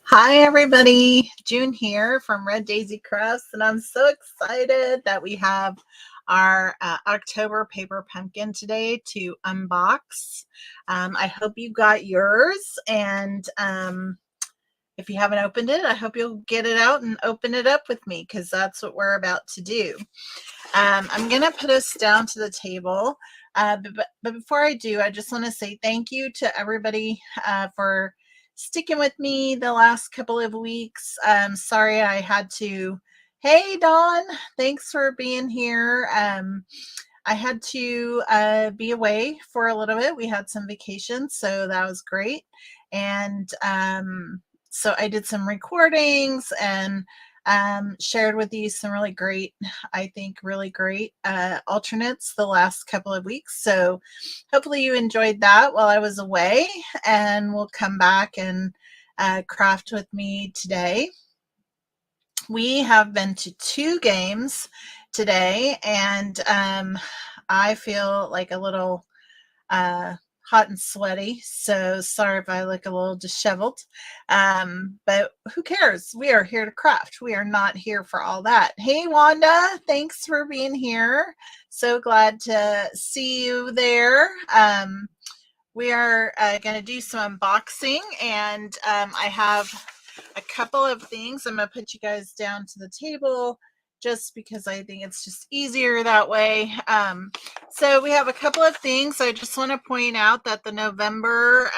Hi, everybody. June here from Red Daisy Crafts, and I'm so excited that we have our October paper pumpkin today to unbox. I hope you got yours, and if you haven't opened it, I hope you'll get it out and open it up with me because that's what we're about to do. I'm going to put us down to the table, but before I do, I just want to say thank you to everybody for sticking with me the last couple of weeks. Sorry I had to. Hey, Dawn, thanks for being here. I had to be away for a little bit. We had some vacation, so that was great. And so I did some recordings and shared with you some really great, I think, really great alternates the last couple of weeks. So hopefully you enjoyed that while I was away, and we'll come back and craft with me today. We have been to 2 games today, and I feel like a little hot and sweaty, so sorry if I look a little disheveled. But who cares? We are here to craft. We are not here for all that. Hey, Wanda, thanks for being here. So glad to see you there. We are going to do some unboxing, and I have a couple of things. I'm going to put you guys down to the table just because I think it's just easier that way. So we have a couple of things. I just want to point out that the November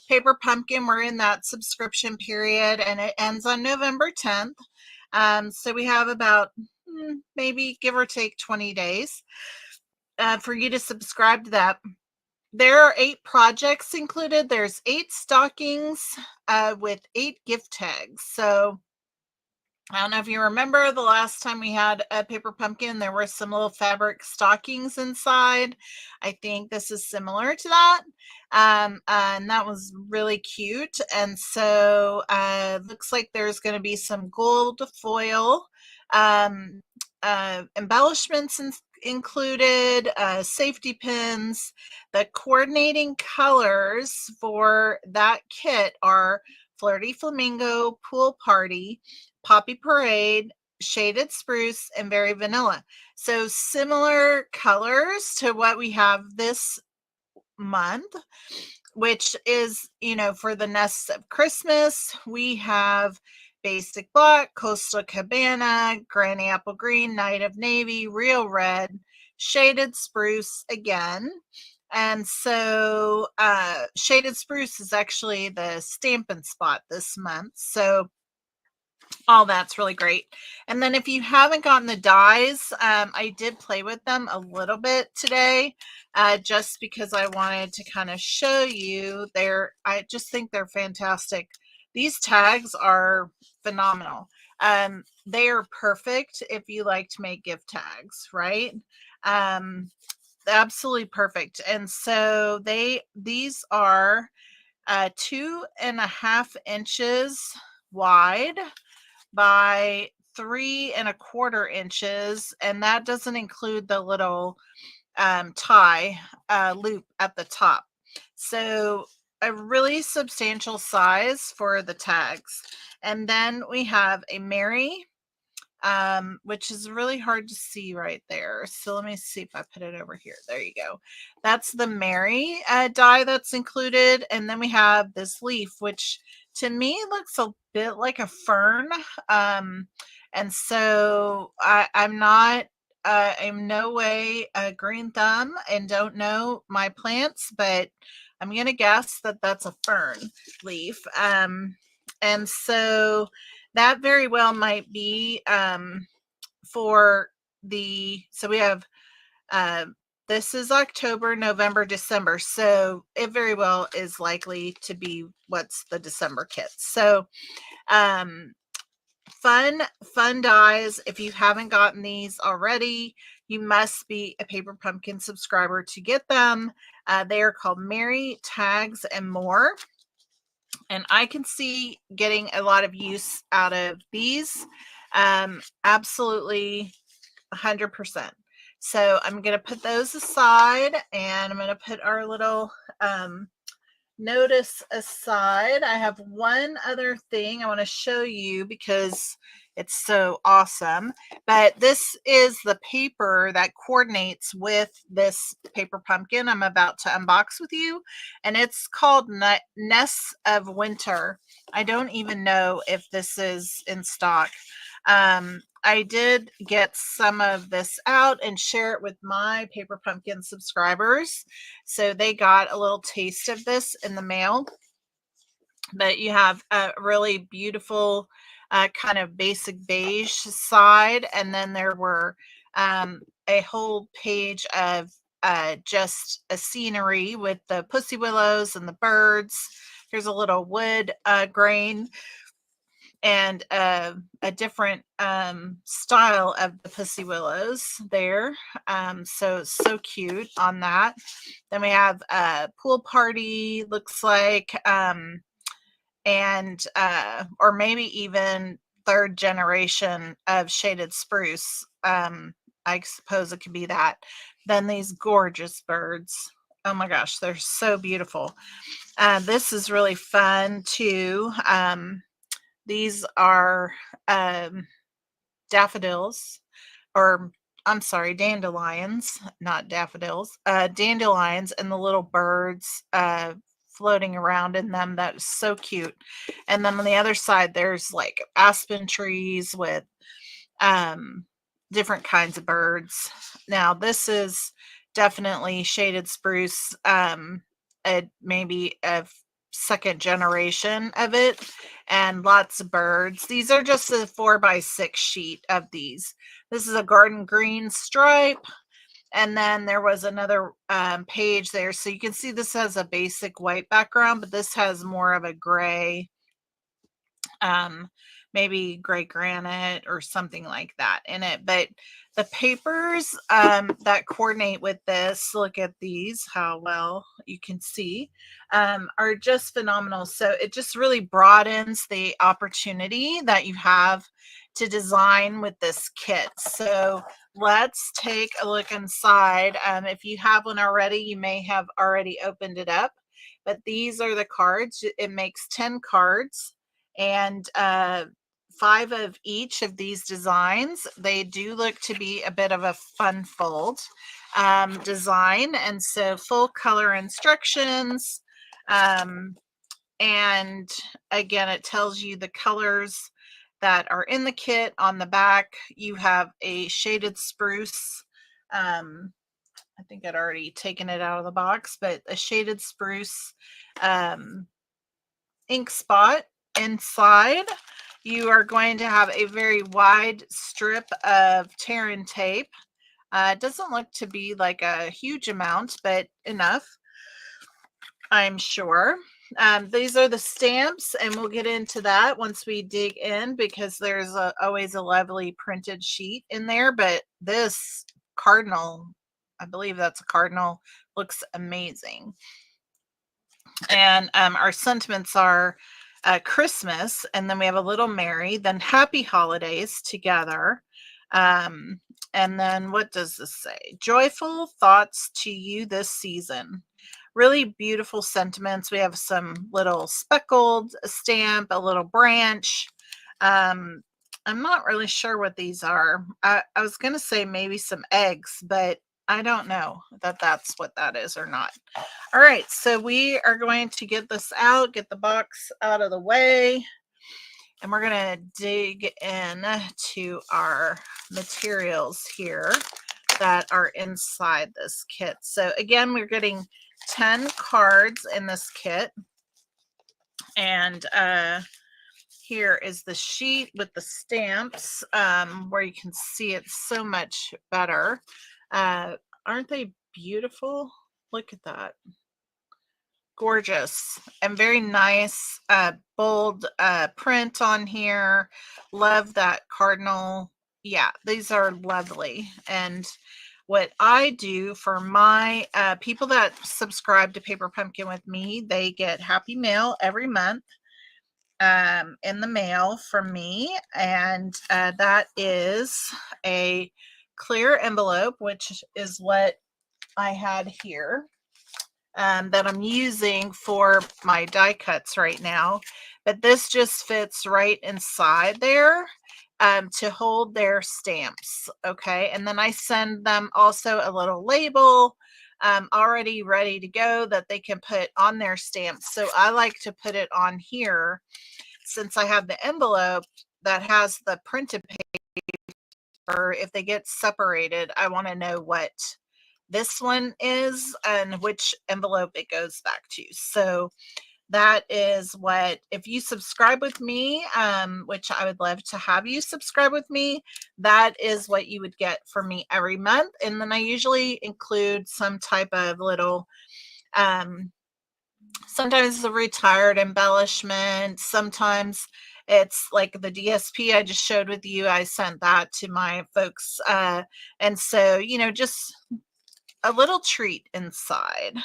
Paper Pumpkin, we're in that subscription period, and it ends on November 10th. So we have about maybe give or take 20 days for you to subscribe to that. There are 8 projects included. There's 8 stockings with 8 gift tags. So I don't know if you remember the last time we had a paper pumpkin, there were some little fabric stockings inside. I think this is similar to that. And that was really cute. And so looks like there's going to be some gold foil embellishments included, safety pins. The coordinating colors for that kit are Flirty Flamingo, Pool Party, Poppy Parade, Shaded Spruce, and Very Vanilla. So similar colors to what we have this month, which is, for the Nests of Christmas, we have Basic Black, Coastal Cabana, Granny Apple Green, Night of Navy, Real Red, Shaded Spruce again. And so Shaded Spruce is actually the Stampin' Spot this month. So all that's really great. And then if you haven't gotten the dies, I did play with them a little bit today, just because I wanted to kind of show you. I just think they're fantastic. These tags are phenomenal. They are perfect if you like to make gift tags, right? Absolutely perfect. And so these are 2.5 inches wide by 3.25 inches, and that doesn't include the little tie loop at the top. So a really substantial size for the tags. And then we have a Mary, which is really hard to see right there. So let me see if I put it over here. There you go. That's the Mary die that's included. And then we have this leaf, which to me looks a bit like a fern. And so I'm no way a green thumb and don't know my plants, but I'm going to guess that that's a fern leaf. And so that very well might be so we have this is October, November, December. So it very well is likely to be what's the December kit. So fun dies. If you haven't gotten these already, you must be a Paper Pumpkin subscriber to get them. They are called Mary Tags and More. And I can see getting a lot of use out of these. Absolutely 100%. So I'm going to put those aside, and I'm going to put our little notice aside, I have one other thing I want to show you because it's so awesome. But this is the paper that coordinates with this paper pumpkin I'm about to unbox with you. And it's called Nests of Winter. I don't even know if this is in stock. I did get some of this out and share it with my Paper Pumpkin subscribers. So they got a little taste of this in the mail. But you have a really beautiful kind of basic beige side. And then there were a whole page of just a scenery with the pussy willows and the birds. Here's a little wood grain and a different style of the pussy willows there. So cute on that. Then we have a pool party, looks like, and or maybe even third generation of shaded spruce. I suppose it could be that. Then these gorgeous birds. Oh my gosh, they're so beautiful. This is really fun too. These are daffodils, or I'm sorry, dandelions, not daffodils, dandelions, and the little birds floating around in them. That is so cute. And then on the other side, there's like aspen trees with different kinds of birds. Now, this is definitely shaded spruce, maybe a second generation of it, and lots of birds. These are just a 4x6 sheet of these. This is a garden green stripe. And then there was another page there. So you can see this has a basic white background, but this has more of a gray, maybe gray granite or something like that in it. But the papers that coordinate with this, look at these, how well you can see, are just phenomenal. So it just really broadens the opportunity that you have to design with this kit. So let's take a look inside. If you have one already, you may have already opened it up, but these are the cards. It makes 10 cards, and 5 of each of these designs. They do look to be a bit of a fun fold design, and so full color instructions. And again, it tells you the colors that are in the kit. On the back, you have a shaded spruce. I think I'd already taken it out of the box, but a shaded spruce ink spot inside. You are going to have a very wide strip of tear and tape. It doesn't look to be like a huge amount, but enough, I'm sure. These are the stamps, and we'll get into that once we dig in, because there's always a lovely printed sheet in there. But this cardinal, I believe that's a cardinal, looks amazing. And our sentiments are Christmas, and then we have a little Merry, then Happy Holidays together. And then what does this say? Joyful thoughts to you this season. Really beautiful sentiments. We have some little speckled stamp, a little branch. I'm not really sure what these are. I was going to say maybe some eggs, but I don't know that that's what that is or not. All right, so we are going to get this out, get the box out of the way, and we're going to dig in to our materials here that are inside this kit. So again, we're getting 10 cards in this kit, and here is the sheet with the stamps, where you can see it so much better. Aren't they beautiful? Look at that. Gorgeous and very nice, bold print on here. Love that cardinal. Yeah, these are lovely. And what I do for my people that subscribe to Paper Pumpkin with me, they get Happy Mail every month in the mail from me, and that is a clear envelope, which is what I had here. that I'm using for my die cuts right now, but this just fits right inside there to hold their stamps. Okay, and then I send them also a little label already ready to go that they can put on their stamps. So I like to put it on here since I have the envelope that has the printed paper. If they get separated, I want to know what this one is and which envelope it goes back to. So that is what, if you subscribe with me, which I would love to have you subscribe with me, that is what you would get from me every month. And then I usually include some type of little, sometimes a retired embellishment, sometimes it's like the DSP I just showed with you. I sent that to my folks. And so, you know, just a little treat inside.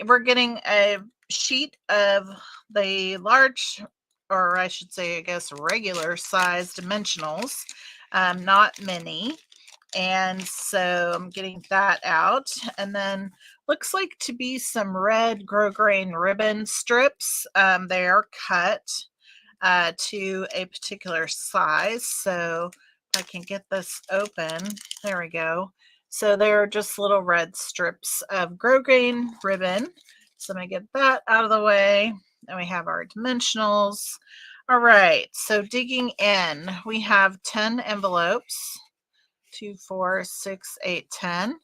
We're getting a sheet of the large, or I should say, I guess, regular size dimensionals, not mini. And so I'm getting that out. And then looks like to be some red grosgrain ribbon strips. They are cut to a particular size. So if I can get this open, there we go. So they're just little red strips of grosgrain ribbon. So I'm going to get that out of the way. Then we have our dimensionals. All right, so digging in, we have 10 envelopes. 2, 4, 6, 8, 10.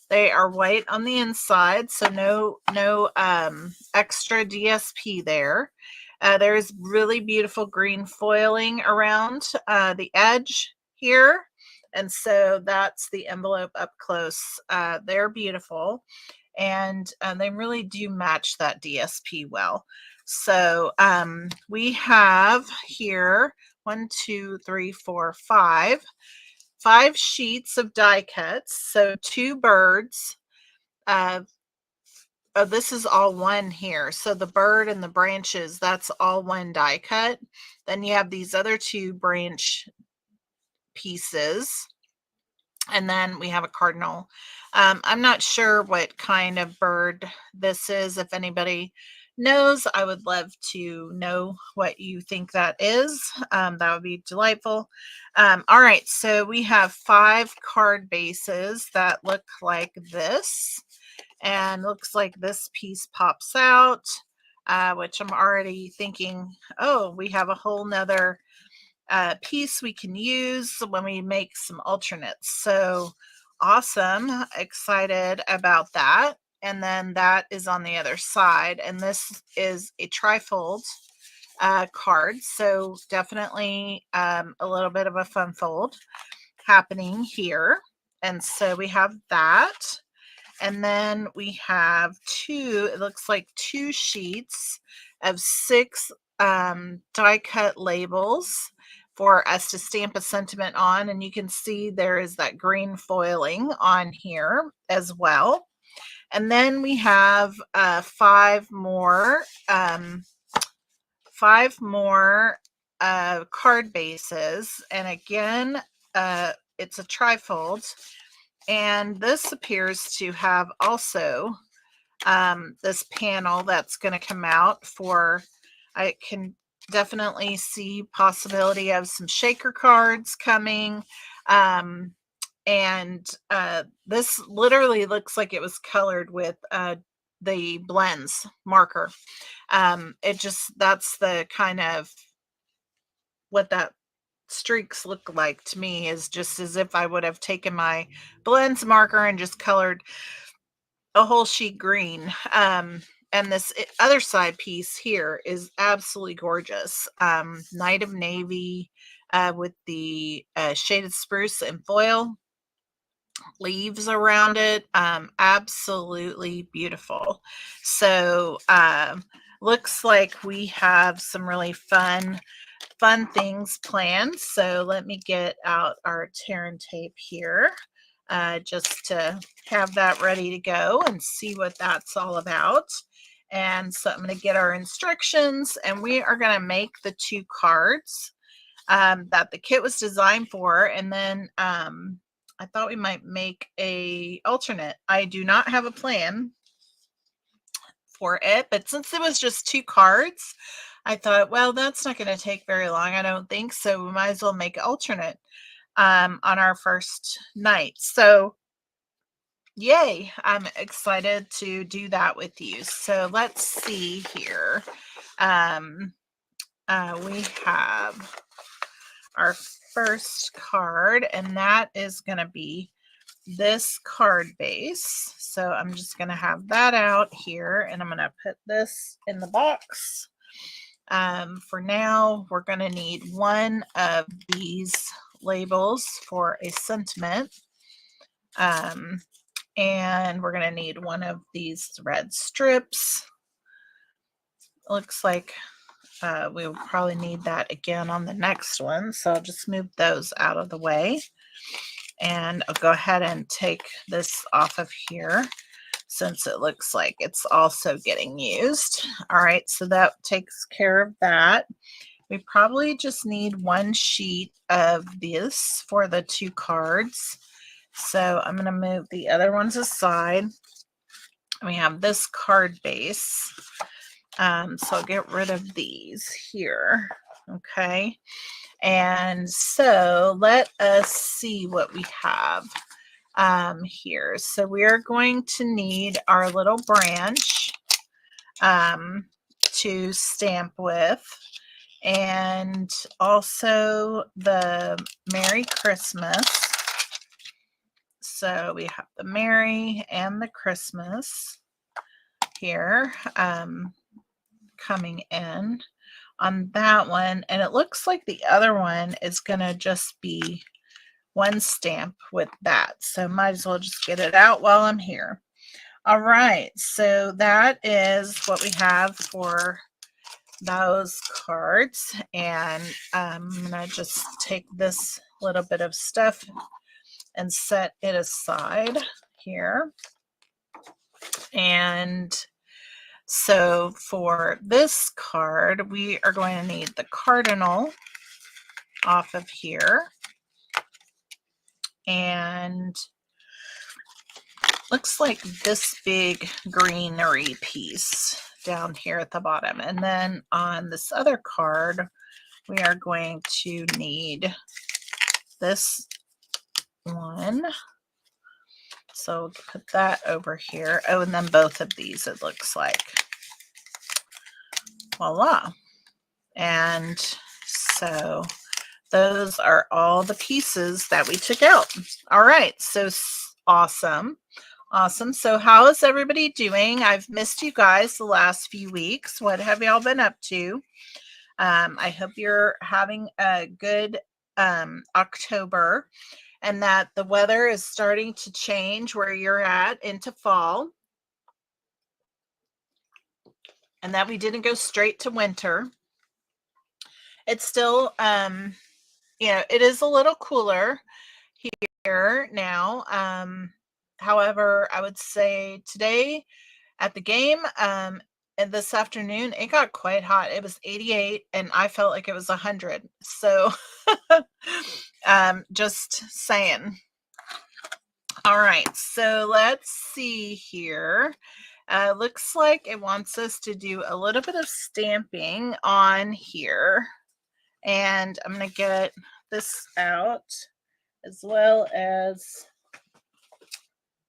They are white on the inside, so no extra DSP there. There's really beautiful green foiling around the edge here. And so that's the envelope up close. They're beautiful. And they really do match that DSP well. So we have here 1, 2, 3, 4, 5 sheets of die cuts. So 2 birds. Oh, this is all one here. So the bird and the branches, that's all one die cut. Then you have these other 2 branch pieces. And then we have a cardinal. I'm not sure what kind of bird this is. If anybody knows, I would love to know what you think that is. That would be delightful. All right, so we have 5 card bases that look like this. And looks like this piece pops out, which I'm already thinking, oh, we have a whole nother piece we can use when we make some alternates. So awesome, excited about that. And then that is on the other side, and this is a trifold card, so definitely a little bit of a fun fold happening here. And so we have that, and then we have 2, it looks like 2 sheets of 6 die cut labels for us to stamp a sentiment on. And you can see there is that green foiling on here as well. And then we have 5 more card bases. And again, it's a trifold. And this appears to have also this panel that's going to come out for, I can definitely see possibility of some shaker cards coming. And this literally looks like it was colored with the blends marker. It just, that's the kind of what that streaks look like to me, is just as if I would have taken my blends marker and just colored a whole sheet green. And this other side piece here is absolutely gorgeous. Night of Navy with the shaded spruce and foil leaves around it. Absolutely beautiful. So looks like we have some really fun things planned. So let me get out our tear and tape here just to have that ready to go and see what that's all about. And so I'm going to get our instructions, and we are going to make the 2 cards that the kit was designed for. And then I thought we might make a alternate. I do not have a plan for it. But since it was just 2 cards, I thought, well, that's not going to take very long, I don't think. So we might as well make alternate on our first night. So yay, I'm excited to do that with you. So let's see here. We have our first card, and that is going to be this card base. So I'm just going to have that out here, and I'm going to put this in the box. For now, we're going to need one of these labels for a sentiment. And we're going to need one of these red strips. Looks like we will probably need that again on the next one. So I'll just move those out of the way. And I'll go ahead and take this off of here since it looks like it's also getting used. All right, so that takes care of that. We probably just need one sheet of this for the 2 cards. So I'm going to move the other ones aside. We have this card base. So I'll get rid of these here. Okay. And so let us see what we have here. So we are going to need our little branch to stamp with, and also the Merry Christmas. So we have the Merry and the Christmas here coming in on that one. And it looks like the other one is going to just be one stamp with that. So might as well just get it out while I'm here. All right, so that is what we have for those cards. And I'm going to just take this little bit of stuff and set it aside here. And so for this card, we are going to need the cardinal off of here. And looks like this big greenery piece down here at the bottom. And then on this other card, we are going to need this one. So put that over here. Oh, and then both of these, it looks like. Voila. And so those are all the pieces that we took out. All right, so awesome. Awesome. So how is everybody doing? I've missed you guys the last few weeks. What have y'all been up to? I hope you're having a good October, and that the weather is starting to change where you're at into fall, and that we didn't go straight to winter. It's still, it is a little cooler here now. However, I would say today at the game and this afternoon, it got quite hot. It was 88 and I felt like it was 100. So just saying. All right, so let's see here. Looks like it wants us to do a little bit of stamping on here. And I'm going to get this out, as well as,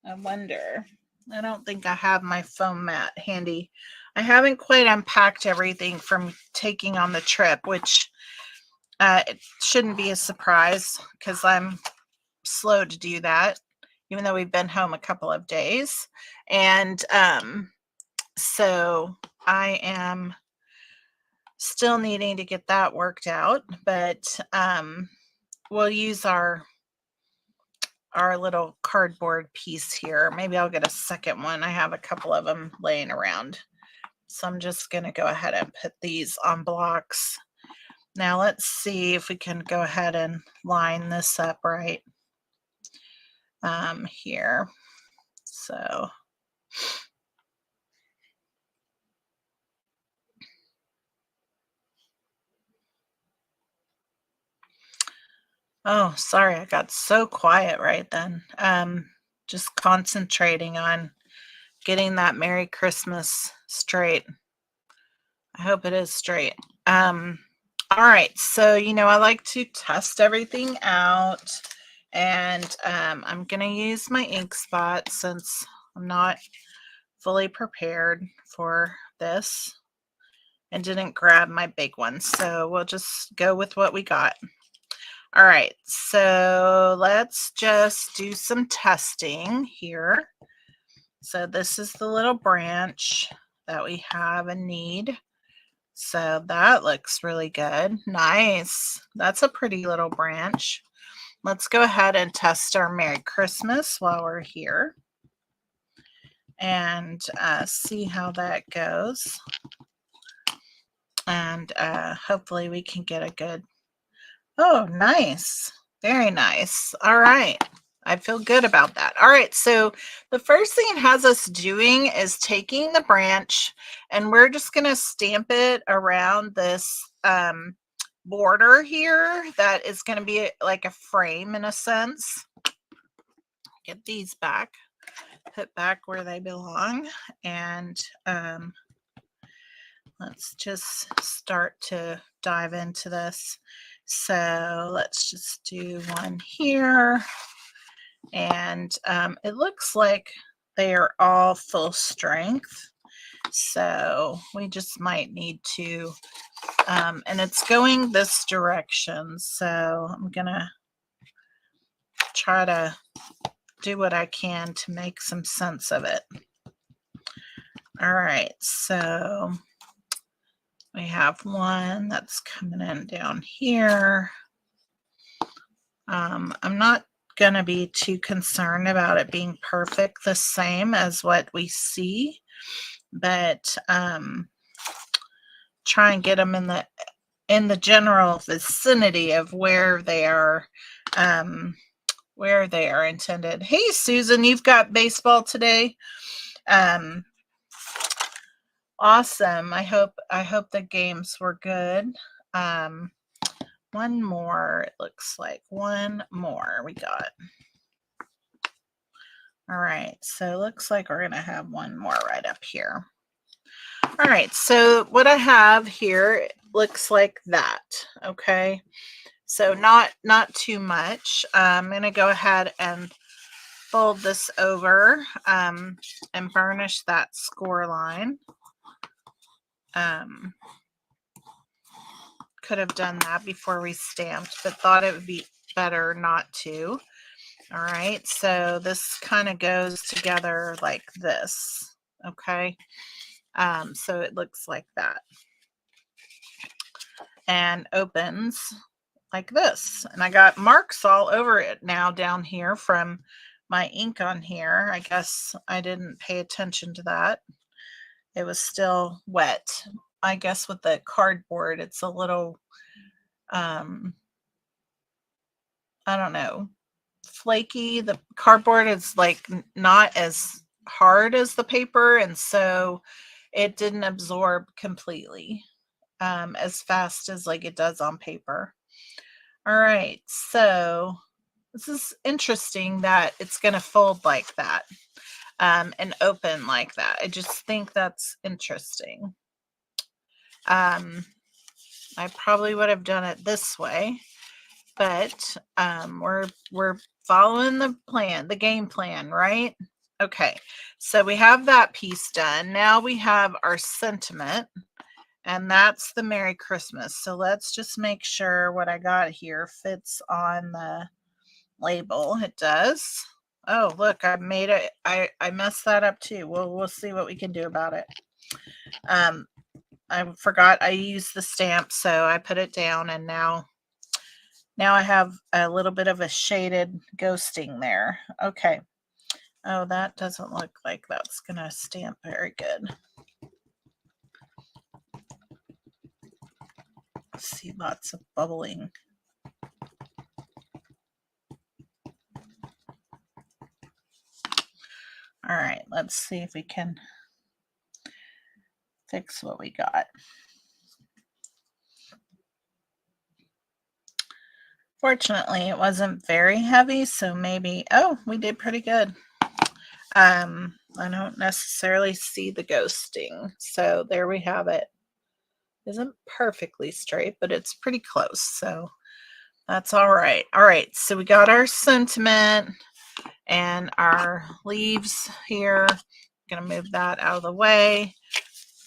I wonder, I don't think I have my foam mat handy. I haven't quite unpacked everything from taking on the trip, which it shouldn't be a surprise because I'm slow to do that, even though we've been home a couple of days. And so I am still needing to get that worked out, but we'll use our little cardboard piece here. Maybe I'll get a second one. I have a couple of them laying around. So I'm just going to go ahead and put these on blocks. Now let's see if we can go ahead and line this up right here. So oh, sorry, I got so quiet right then. Just concentrating on getting that Merry Christmas straight. I hope it is straight. All right, so I like to test everything out, and I'm gonna use my ink spot since I'm not fully prepared for this and didn't grab my big one, so we'll just go with what we got. All right, so let's just do some testing here. So this is the little branch that we have and need. So that looks really good. Nice. That's a pretty little branch. Let's go ahead and test our Merry Christmas while we're here and see how that goes. And hopefully we can get a good, oh, nice. Very nice. All right. I feel good about that. All right, so the first thing it has us doing is taking the branch, and we're just going to stamp it around this border here that is going to be like a frame in a sense. Get these back, put back where they belong, and let's just start to dive into this. So let's just do one here. And it looks like they are all full strength, so we just might need to and it's going this direction, so I'm gonna try to do what I can to make some sense of it. All right, so we have one that's coming in down here. I'm not going to be too concerned about it being perfect the same as what we see, but try and get them in the general vicinity of where they are intended. Hey Susan, you've got baseball today. Awesome. I hope the games were good. One more, it looks like one more we got. All right, so it looks like we're gonna have one more right up here. All right, so what I have here looks like that. Okay, so not too much. I'm gonna go ahead and fold this over and burnish that score line. Could have done that before we stamped, but thought it would be better not to. All right, so this kind of goes together like this. Okay, so it looks like that and opens like this. And I got marks all over it now down here from my ink on here. I guess I didn't pay attention to that. It was still wet. I guess with the cardboard, it's a little, I don't know, flaky. The cardboard is like not as hard as the paper, and so it didn't absorb completely as fast as like it does on paper. All right, so this is interesting that it's going to fold like that and open like that. I just think that's interesting. I probably would have done it this way, but we're following the plan, the game plan, right? Okay, so we have that piece done. Now we have our sentiment, and that's the Merry Christmas. So let's just make sure what I got here fits on the label. It does. Oh, look, I made it. I messed that up too. We'll see what we can do about it. I forgot I used the stamp, so I put it down, and now I have a little bit of a shaded ghosting there. Okay. Oh, that doesn't look like that's going to stamp very good. See lots of bubbling. All right, let's see if we can fix what we got. Fortunately, it wasn't very heavy, so maybe, oh, we did pretty good. I don't necessarily see the ghosting. So there we have it. Isn't perfectly straight, but it's pretty close. So that's all right. All right. So we got our sentiment and our leaves here. I'm going to move that out of the way.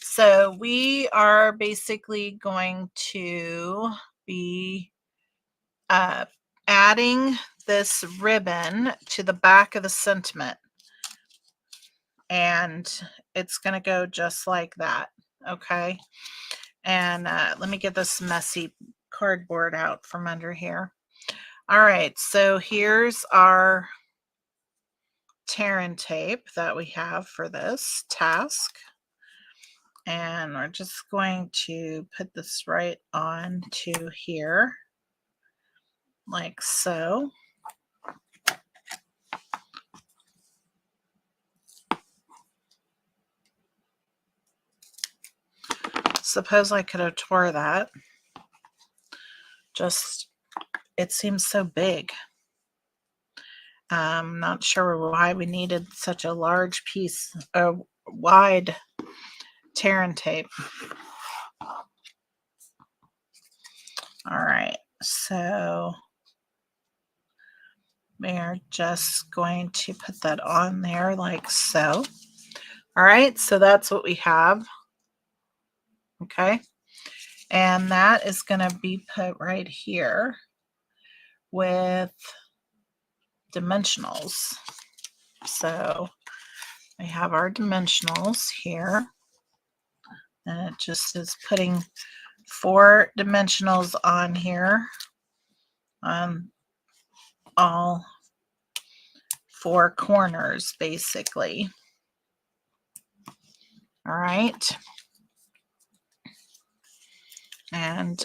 So we are basically going to be adding this ribbon to the back of the sentiment. And it's going to go just like that. Okay. And let me get this messy cardboard out from under here. All right. So here's our tear and tape that we have for this task. And we're just going to put this right on to here, like so. Suppose I could have tore that. Just, it seems so big. I'm not sure why we needed such a large piece, a wide tear and tape. All right, so we're just going to put that on there like so. All right, so that's what we have. Okay, and that is going to be put right here with dimensionals. So we have our dimensionals here, and it just is putting 4 dimensionals on here on all 4 corners basically. All right, and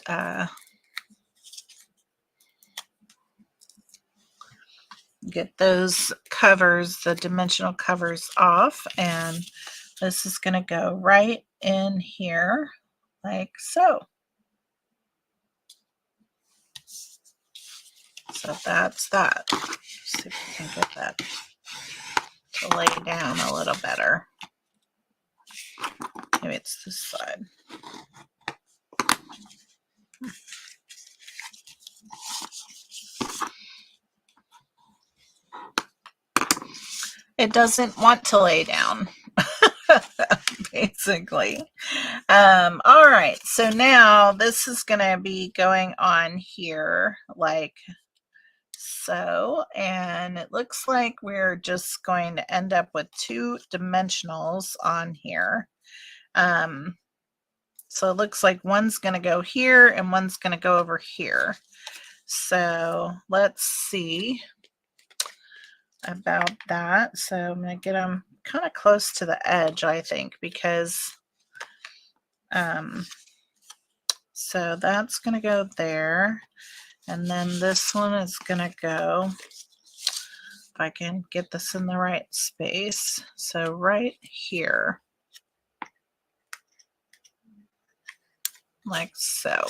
get those covers, the dimensional covers off, and this is going to go right in here like so. So that's that. Let's see if we can get that to lay down a little better. Maybe it's this side. It doesn't want to lay down, basically. All right, so now this is going to be going on here like so, and it looks like we're just going to end up with 2 dimensionals on here. So it looks like one's going to go here and one's going to go over here. So let's see about that. So I'm going to get them kind of close to the edge, I think, because so that's going to go there. And then this one is going to go, if I can get this in the right space, so right here, like so.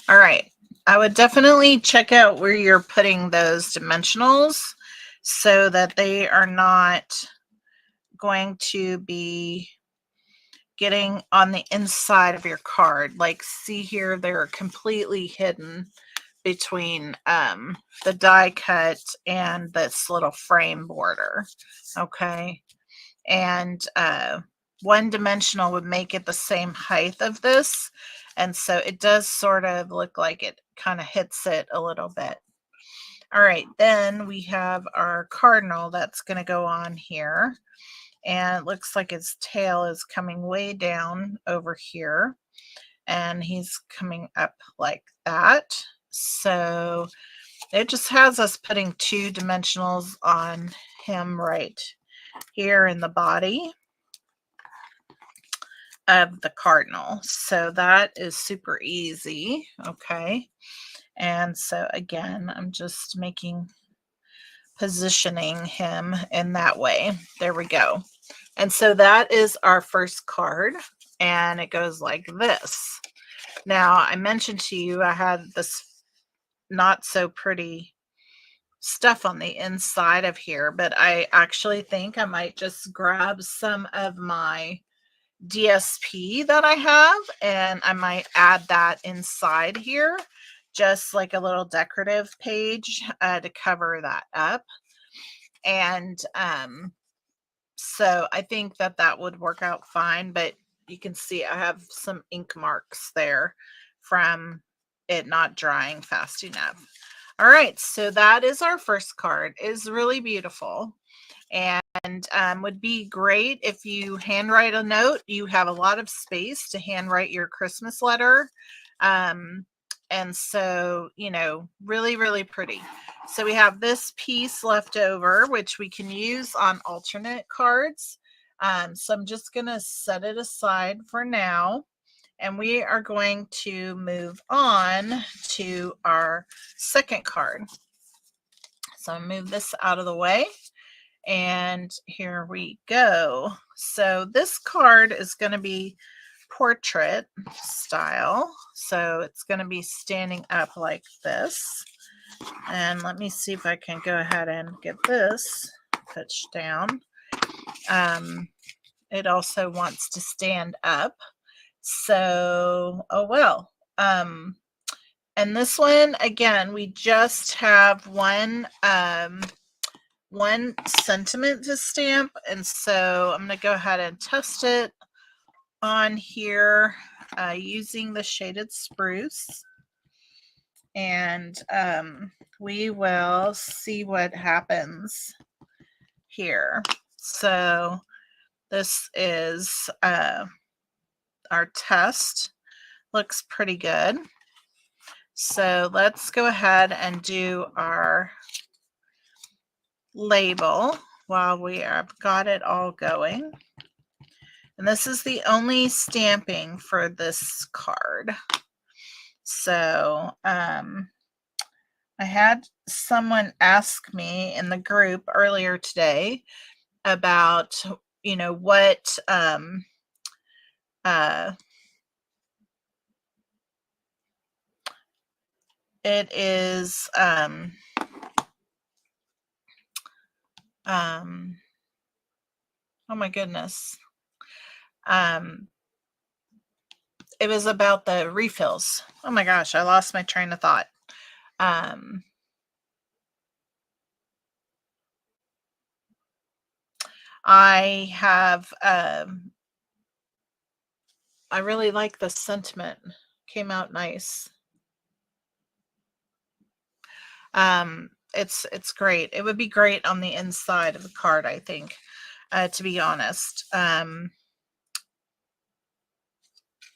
All right, I would definitely check out where you're putting those dimensionals so that they are not going to be getting on the inside of your card. Like, see here, they're completely hidden between the die cut and this little frame border. Okay, and one dimensional would make it the same height of this, and so it does sort of look like it kind of hits it a little bit. All right, then we have our cardinal that's going to go on here, and it looks like his tail is coming way down over here, and he's coming up like that. So it just has us putting 2 dimensionals on him right here in the body of the cardinal. So that is super easy. Okay, and so again, I'm just positioning him in that way. There we go. And so that is our first card, and it goes like this. Now, I mentioned to you I had this not so pretty stuff on the inside of here, but I actually think I might just grab some of my DSP that I have and I might add that inside here, just like a little decorative page to cover that up. And so I think that that would work out fine, but you can see I have some ink marks there from it not drying fast enough. All right, so that is our first card. It's really beautiful and would be great if you handwrite a note. You have a lot of space to handwrite your Christmas letter. And so, you know, really, really pretty. So we have this piece left over, which we can use on alternate cards. So I'm just going to set it aside for now. And we are going to move on to our second card. So I'll move this out of the way. And here we go. So this card is going to be portrait style. So it's going to be standing up like this. And let me see if I can go ahead and get this pitched down. It also wants to stand up. So, oh well. And this one, again, we just have one sentiment to stamp, and so I'm going to go ahead and test it on here using the shaded spruce, and we will see what happens here. So this is our test. Looks pretty good. So let's go ahead and do our label while we have got it all going. And this is the only stamping for this card. So I had someone ask me in the group earlier today about, you know, what it is oh my goodness. It was about the refills. Oh my gosh, I lost my train of thought. I have I really like the sentiment. Came out nice. It's great. It would be great on the inside of the card, I think, to be honest.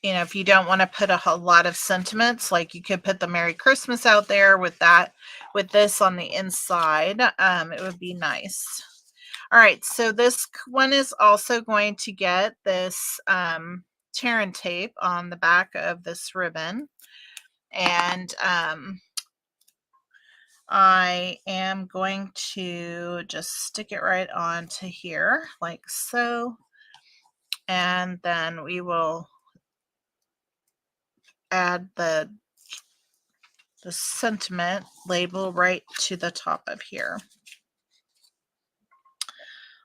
You know, if you don't want to put a whole lot of sentiments, like you could put the Merry Christmas out there with that, with this on the inside, it would be nice. All right, so this one is also going to get this tear and tape on the back of this ribbon. And I am going to just stick it right onto here like so. And then we will add the sentiment label right to the top of here.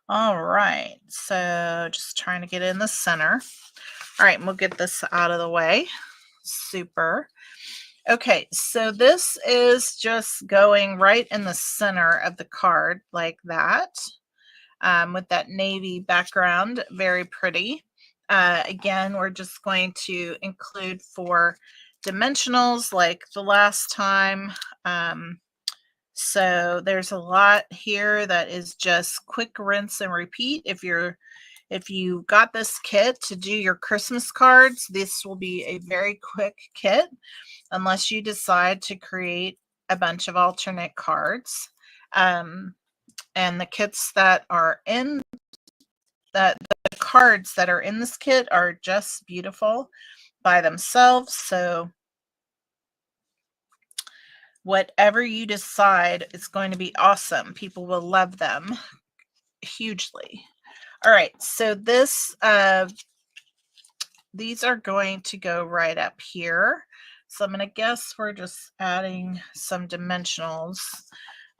All right, so just trying to get in the center. All right, we'll get this out of the way. Super. Okay, so this is just going right in the center of the card like that, with that navy background. Very pretty. Again, we're just going to include 4 dimensionals like the last time. So there's a lot here that is just quick rinse and repeat. If you got this kit to do your Christmas cards, this will be a very quick kit unless you decide to create a bunch of alternate cards. And the kits that are in the cards that are in this kit are just beautiful by themselves. So whatever you decide is going to be awesome. People will love them hugely. All right, so this these are going to go right up here. So I'm going to guess we're just adding some dimensionals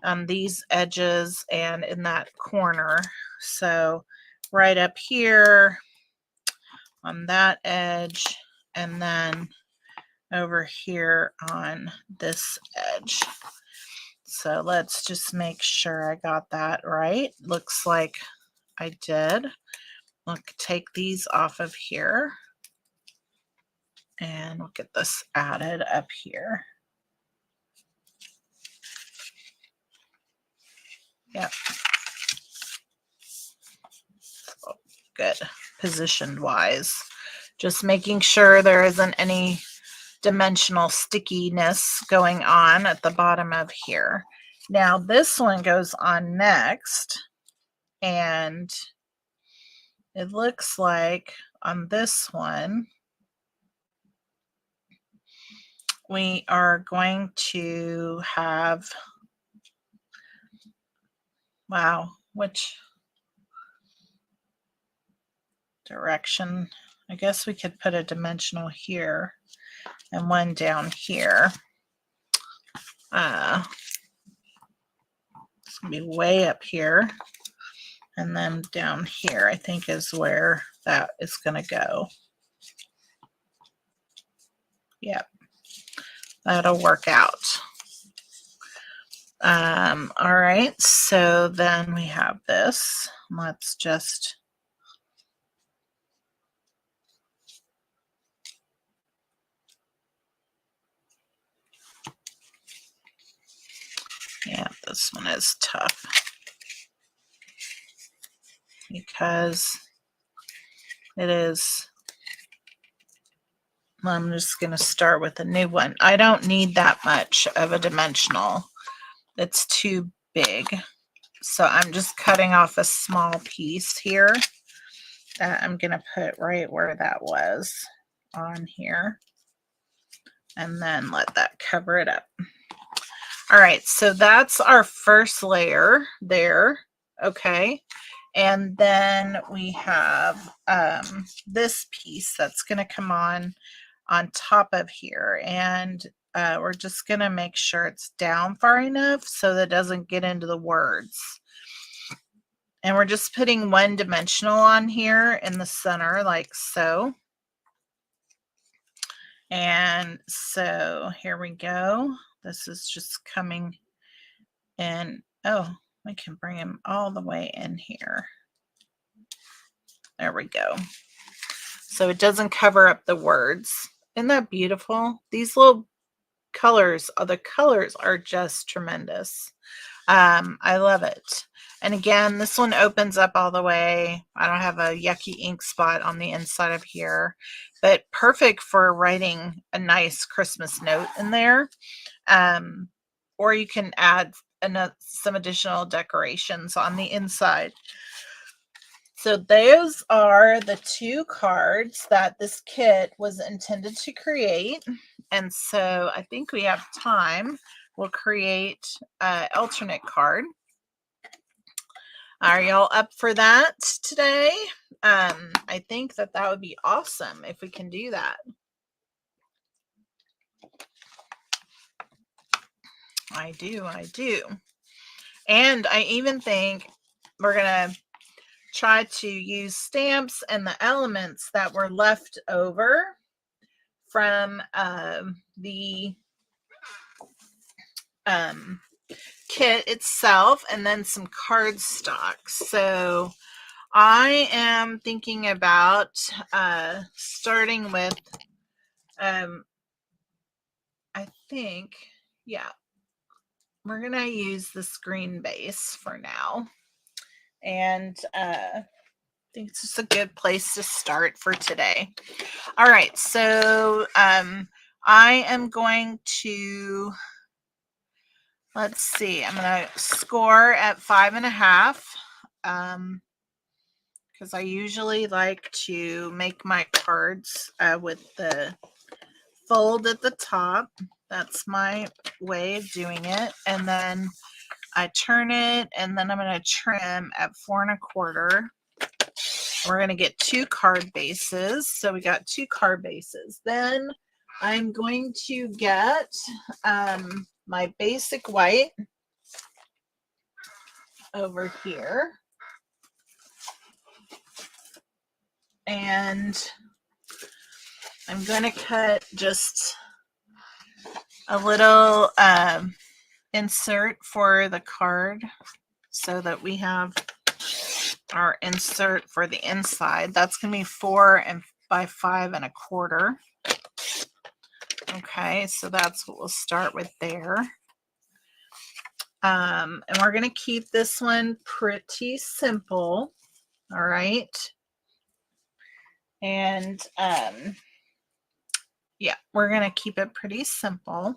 on these edges and in that corner. So right up here on that edge, and then over here on this edge. So let's just make sure I got that right. Looks like I did. Look, take these off of here and we'll get this added up here. Yep. So good. Positioned wise. Just making sure there isn't any dimensional stickiness going on at the bottom of here. Now this one goes on next, and it looks like on this one we are going to have, wow, which direction? I guess we could put a dimensional here and one down here. It's gonna be way up here, and then down here I think is where that is gonna go. Yep, that'll work out. All right, so then we have this. Let's just yeah, this one is tough because it is. I'm just going to start with a new one. I don't need that much of a dimensional. It's too big. So I'm just cutting off a small piece here that I'm going to put right where that was on here, and then let that cover it up. All right, so that's our first layer there. Okay. And then we have this piece that's going to come on top of here, and we're just going to make sure it's down far enough so that it doesn't get into the words. And we're just putting one dimensional on here in the center like so. And so here we go. This is just coming in. Oh, we can bring him all the way in here. There we go. So it doesn't cover up the words. Isn't that beautiful? These little colors, the colors are just tremendous. I love it. And again, this one opens up all the way. I don't have a yucky ink spot on the inside of here, but perfect for writing a nice Christmas note in there. Or you can add some additional decorations on the inside. So those are the two cards that this kit was intended to create. And so I think we have time. We'll create an alternate card. Are y'all up for that today? I think that would be awesome if we can do that. I do. And I even think we're going to try to use stamps and the elements that were left over from the kit itself, and then some cardstock. So I am thinking about starting with, I think, yeah, we're going to use this green base for now. And I think it's just a good place to start for today. All right, so I am going to, let's see, I'm going to score at 5.5 because I usually like to make my cards with the fold at the top. That's my way of doing it. And then I turn it, and then I'm going to trim at 4.25. We're going to get 2 card bases. So we got 2 card bases. Then I'm going to get my basic white, over here. And I'm going to cut just a little insert for the card so that we have our insert for the inside. That's going to be 4 by 5 1/4. Okay, so that's what we'll start with there. And we're going to keep this one pretty simple. All right. And yeah, we're going to keep it pretty simple.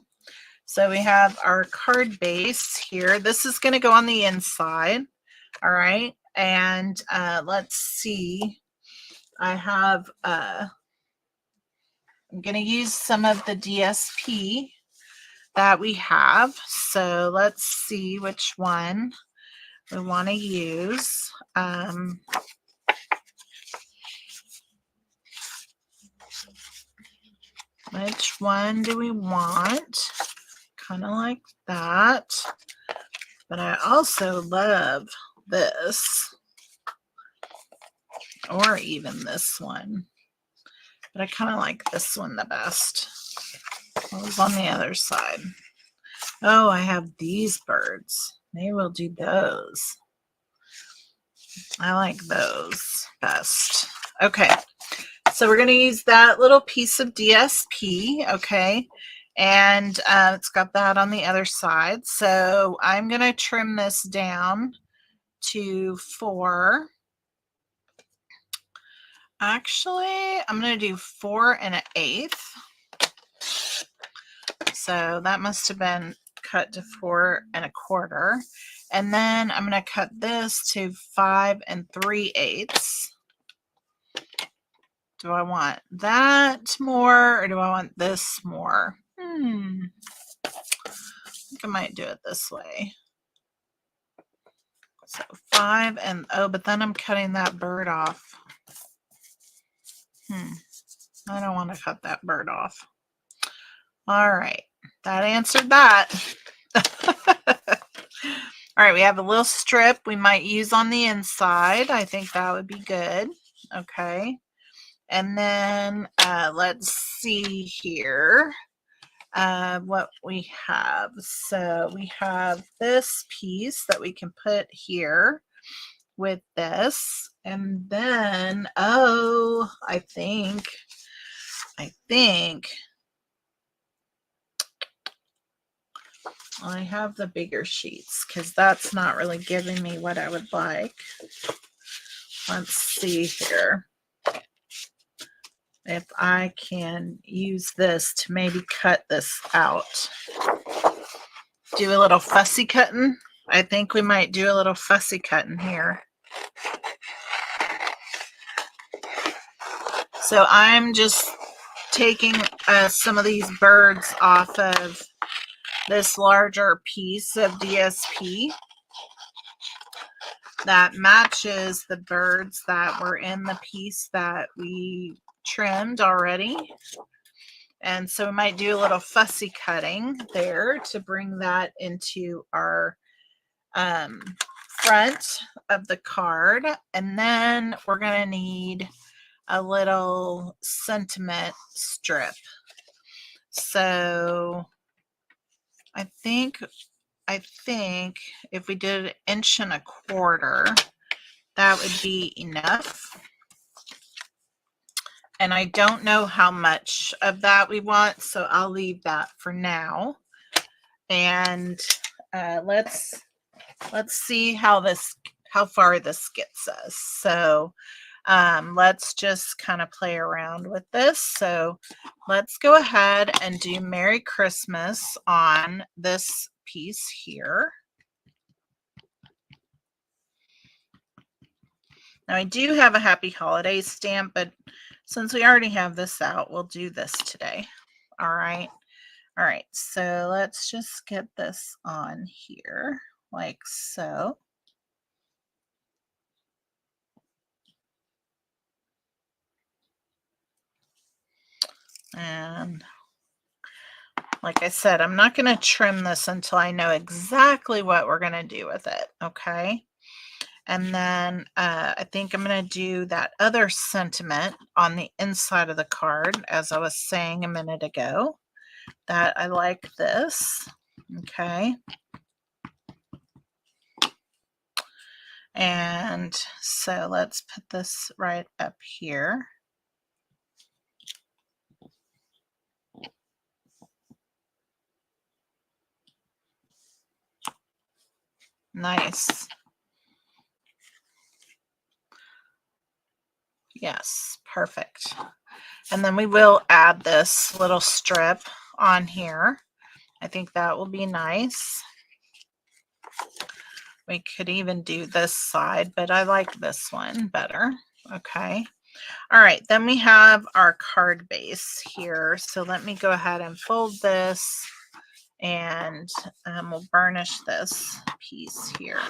So we have our card base here. This is going to go on the inside. All right. And let's see. I have, I'm going to use some of the DSP that we have. So let's see which one we want to use. Which one do we want? Kind of like that. But I also love this. Or even this one. But I kind of like this one the best. What was on the other side? Oh, I have these birds. Maybe we'll do those. I like those best. Okay. So we're going to use that little piece of DSP. Okay. And it's got that on the other side. So I'm going to trim this down to 4. Actually, I'm going to do 4 1/8. So that must have been cut to 4 1/4. And then I'm going to cut this to 5 3/8. Do I want that more or do I want this more? I think I might do it this way. So 5 and, oh, but then I'm cutting that bird off. I don't want to cut that bird off. All right, that answered that. All right, we have a little strip we might use on the inside. I think that would be good. Okay. And then let's see here what we have. So we have this piece that we can put here with this. And then, oh, I think I have the bigger sheets because that's not really giving me what I would like. Let's see here if I can use this to maybe cut this out. Do a little fussy cutting. I think we might do a little fussy cutting here. So I'm just taking some of these birds off of this larger piece of DSP that matches the birds that were in the piece that we trimmed already. And so we might do a little fussy cutting there to bring that into our front of the card. And then we're going to need a little sentiment strip. So I think if we did 1 1/4 inches, that would be enough. And I don't know how much of that we want, so I'll leave that for now. And let's see how far this gets us. So let's just kind of play around with this. So let's go ahead and do Merry Christmas on this piece here. Now I do have a Happy Holidays stamp, but since we already have this out, we'll do this today. All right. All right. So let's just get this on here like so. And like I said, I'm not going to trim this until I know exactly what we're going to do with it. Okay. And then I think I'm going to do that other sentiment on the inside of the card, as I was saying a minute ago, that I like this. Okay. And so let's put this right up here. Nice. Yes, perfect. And then we will add this little strip on here. I think that will be nice. We could even do this side, but I like this one better. Okay. All right, then we have our card base here. So let me go ahead and fold this, and we'll burnish this piece here.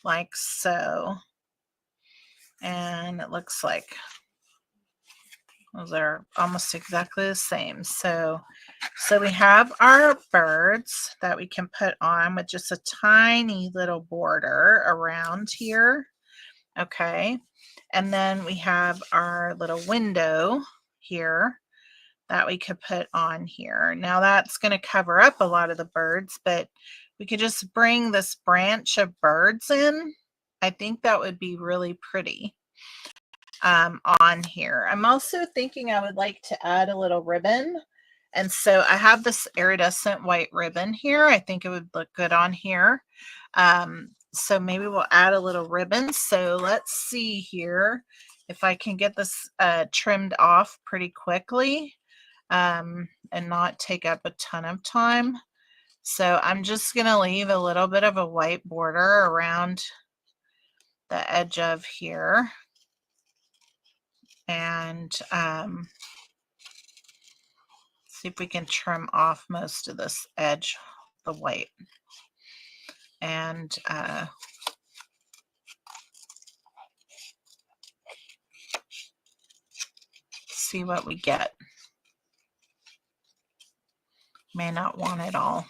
Like so. And it looks like those are almost exactly the same. So we have our birds that we can put on with just a tiny little border around here. Okay. And then we have our little window here that we could put on here. Now that's going to cover up a lot of the birds, but we could just bring this branch of birds in. I think that would be really pretty on here. I'm also thinking I would like to add a little ribbon. And so I have this iridescent white ribbon here. I think it would look good on here. So maybe we'll add a little ribbon. So let's see here if I can get this trimmed off pretty quickly and not take up a ton of time. So I'm just going to leave a little bit of a white border around the edge of here. And see if we can trim off most of this edge, the white. And see what we get. May not want it all.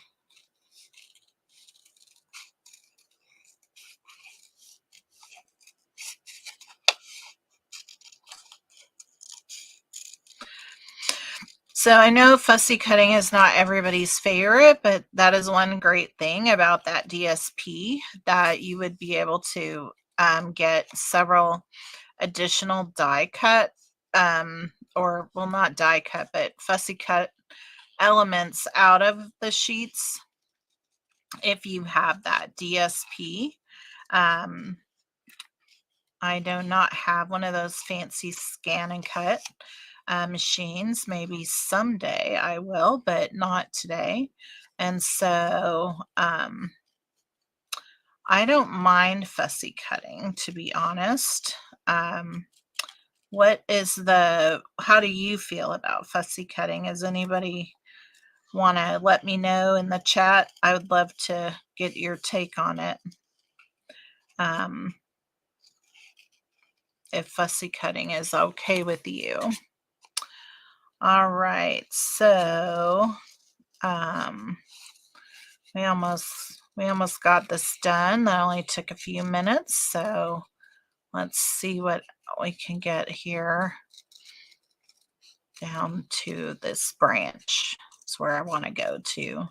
So I know fussy cutting is not everybody's favorite, but that is one great thing about that DSP, that you would be able to get several additional die cut, or well, not die cut, but fussy cut elements out of the sheets if you have that DSP. I do not have one of those fancy scan and cut machines. Maybe someday I will, but not today. And so I don't mind fussy cutting, to be honest. How do you feel about fussy cutting? Does anybody want to let me know in the chat? I would love to get your take on it. If fussy cutting is okay with you. All right, so we almost got this done. That only took a few minutes, so let's see what we can get here down to this branch. That's where I want to go to.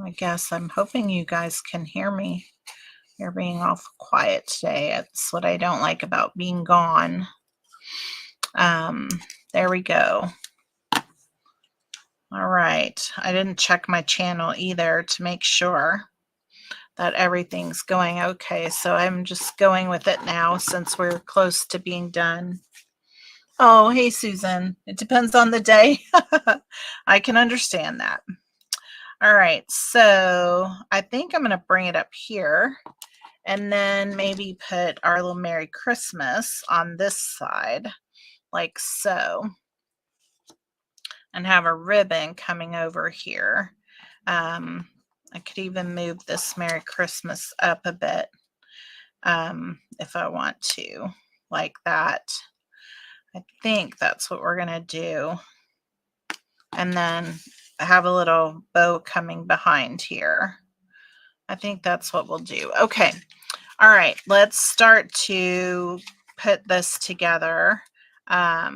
I guess I'm hoping you guys can hear me. You're being awful quiet today. That's what I don't like about being gone. There we go. All right. I didn't check my channel either to make sure that everything's going okay. So I'm just going with it now since we're close to being done. Oh, hey, Susan. It depends on the day. I can understand that. All right. So I think I'm going to bring it up here and then maybe put our little Merry Christmas on this side like so. And have a ribbon coming over here. I could even move this Merry Christmas up a bit if I want to. like that. I think that's what we're going to do. And then have a little bow coming behind here. I think that's what we'll do. Okay. All right. Let's start to put this together. I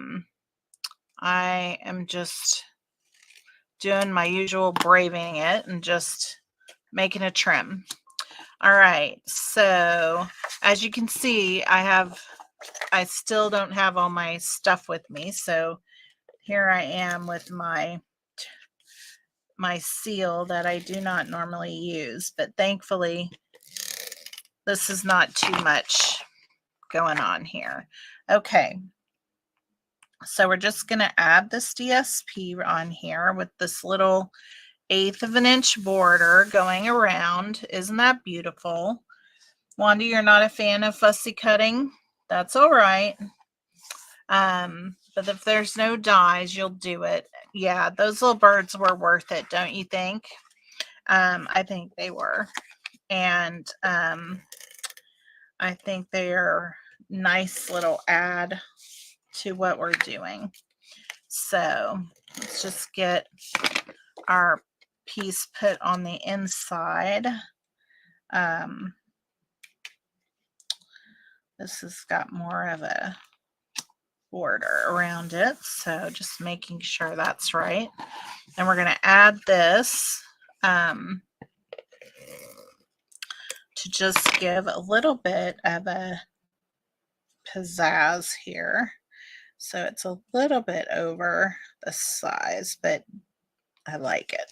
am just doing my usual braving it and just making a trim. All right. So as you can see, I still don't have all my stuff with me. So here I am with my seal that I do not normally use, but thankfully this is not too much going on here. Okay. So we're just going to add this DSP on here with this little 1/8 of an inch border going around. Isn't that beautiful? Wanda, you're not a fan of fussy cutting? That's all right. But if there's no dies, you'll do it. Yeah, those little birds were worth it, don't you think? I think they were. And I think they're nice little add to what we're doing. So let's just get our piece put on the inside. This has got more of a border around it, so just making sure that's right. And we're going to add this to just give a little bit of a pizzazz here. So it's a little bit over the size, but I like it.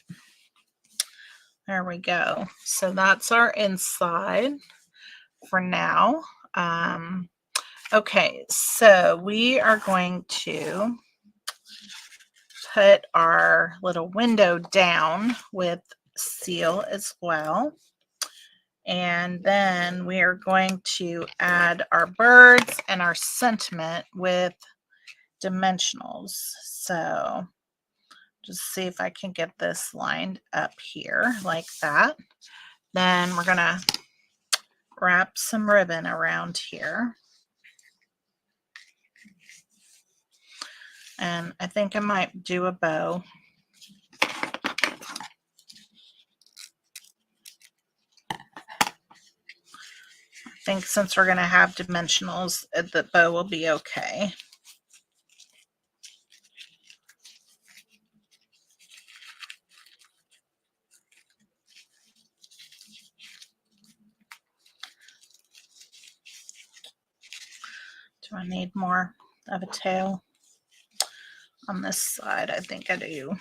There we go. So that's our inside for now. Okay, so we are going to put our little window down with seal as well. And then we are going to add our birds and our sentiment with dimensionals. So just see if I can get this lined up here like that. Then we're going to wrap some ribbon around here. And I think I might do a bow. I think since we're going to have dimensionals, the bow will be okay. Do I need more of a tail on this side? I think I do.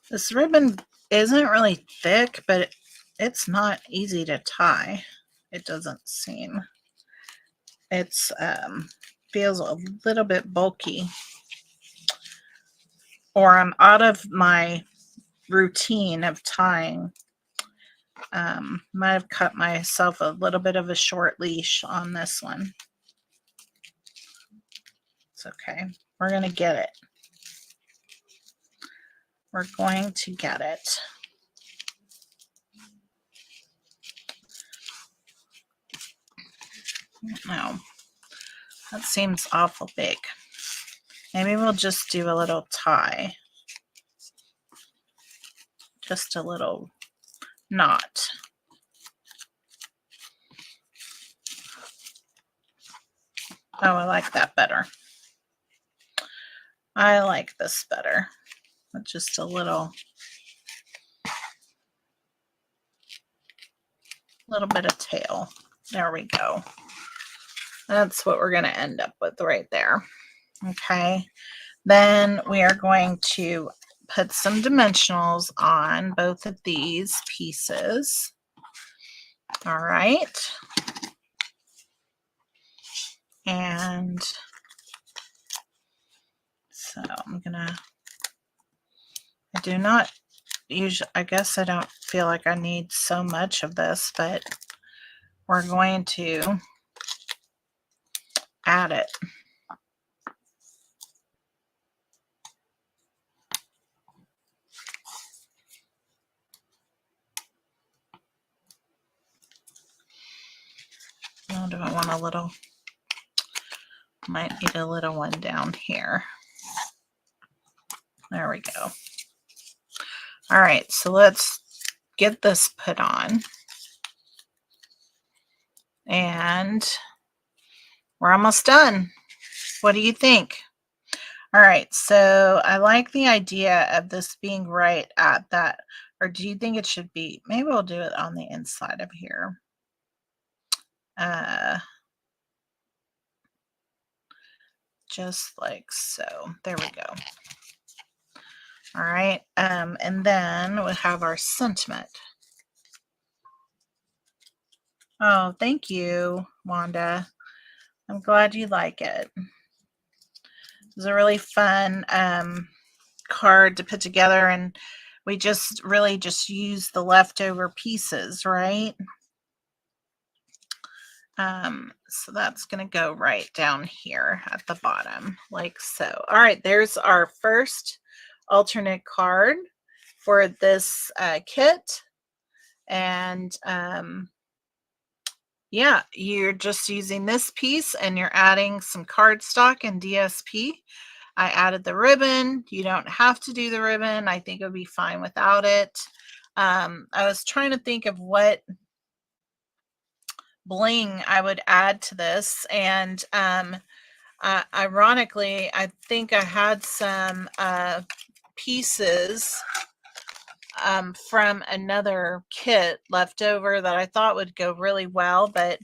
This ribbon isn't really thick, but it's not easy to tie. It doesn't seem. It's feels a little bit bulky. Or I'm out of my routine of tying. Might have cut myself a little bit of a short leash on this one. It's okay. We're going to get it. We're going to get it. No, that seems awful big. Maybe we'll just do a little tie. Just a little knot. Oh, I like that better. I like this better. With just a little bit of tail. There we go. That's what we're going to end up with right there. Okay. Then we are going to put some dimensionals on both of these pieces. All right. And so I'm gonna, I do not usually, I guess I don't feel like I need so much of this, but we're going to add it. Oh, do I want a little? Might need a little one down here. There we go. All right, so let's get this put on. And we're almost done. What do you think? All right, so I like the idea of this being right at that. Or do you think it should be? Maybe we'll do it on the inside of here. Just like so. There we go. All right, and then we'll have our sentiment. Oh, thank you, Wanda. I'm glad you like it. It was a really fun card to put together, and we just really just used the leftover pieces, right? So that's going to go right down here at the bottom, like so. All right, there's our first alternate card for this kit. And yeah, you're just using this piece and you're adding some cardstock and DSP. I added the ribbon. You don't have to do the ribbon. I think it would be fine without it. I was trying to think of what bling I would add to this, and ironically, I think I had some pieces from another kit left over that I thought would go really well, but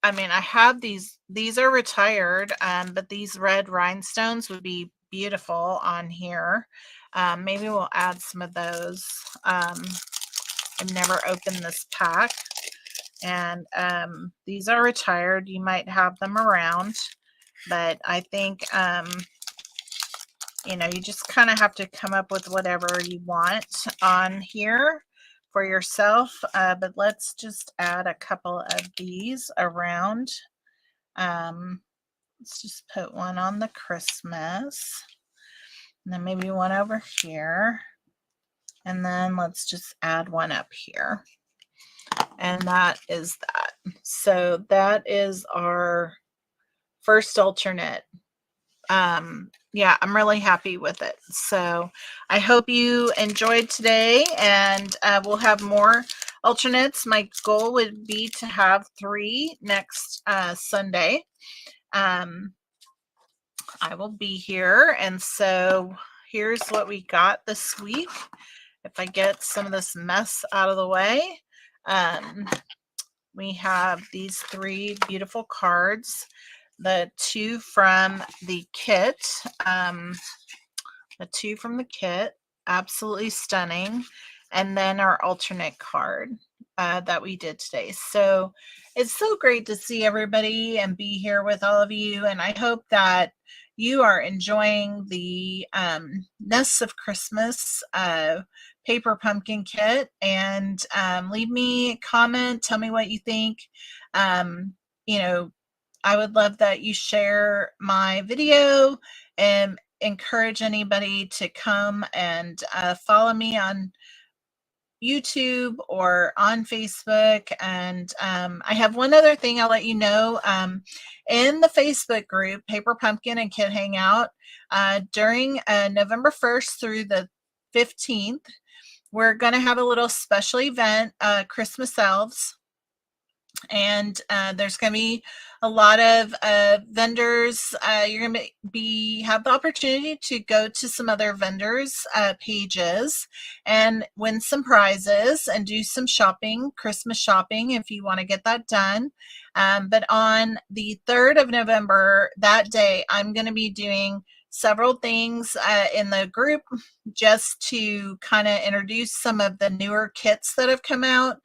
I mean, I have these are retired, but these red rhinestones would be beautiful on here. Maybe we'll add some of those. I've never opened this pack. And these are retired. You might have them around, but I think, you know, you just kind of have to come up with whatever you want on here for yourself. But let's just add a couple of these around. Let's just put one on the Christmas, and then maybe one over here. And then let's just add one up here. And that is that. So that is our first alternate. Yeah, I'm really happy with it. So I hope you enjoyed today, and we'll have more alternates. My goal would be to have 3 next Sunday. I will be here, and so here's what we got this week. If I get some of this mess out of the way, we have these 3 beautiful cards. The 2 from the kit, absolutely stunning, and then our alternate card that we did today. So it's so great to see everybody and be here with all of you, and I hope that you are enjoying the Nests of Christmas paper pumpkin kit, and leave me a comment, tell me what you think. You know, I would love that you share my video and encourage anybody to come and follow me on YouTube or on Facebook. And I have one other thing I'll let you know. In the Facebook group, Paper Pumpkin and Kid Hangout, during November 1st through the 15th, we're going to have a little special event, Christmas Elves. And there's going to be a lot of vendors. You're going to have the opportunity to go to some other vendors' pages and win some prizes and do some shopping, Christmas shopping, if you want to get that done. But on the 3rd of November, that day, I'm going to be doing several things in the group just to kind of introduce some of the newer kits that have come out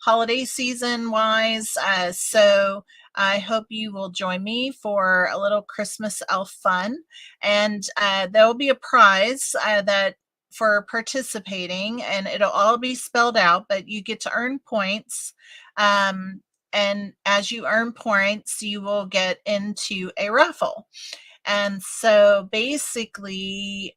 holiday season wise. So I hope you will join me for a little Christmas elf fun, and there will be a prize that for participating, and it'll all be spelled out, but you get to earn points. And as you earn points, you will get into a raffle. And so basically,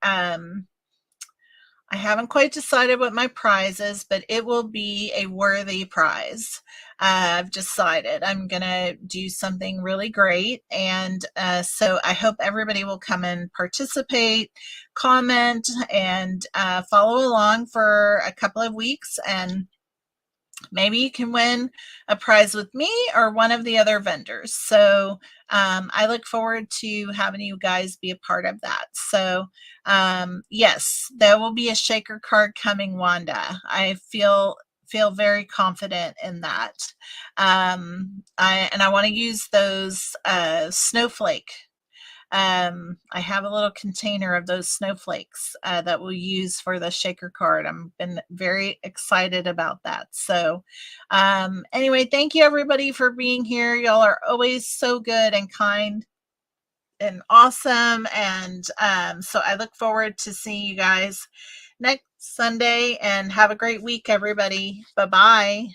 I haven't quite decided what my prize is, but it will be a worthy prize. I've decided I'm going to do something really great. And so I hope everybody will come and participate, comment, and follow along for a couple of weeks. And maybe you can win a prize with me or one of the other vendors. So I look forward to having you guys be a part of that. So yes, there will be a shaker card coming, Wanda. I feel very confident in that. I want to use those snowflake. I have a little container of those snowflakes that we'll use for the shaker card. I'm been very excited about that. So anyway, thank you everybody for being here. Y'all are always so good and kind and awesome. And so I look forward to seeing you guys next Sunday, and have a great week, everybody. Bye-bye.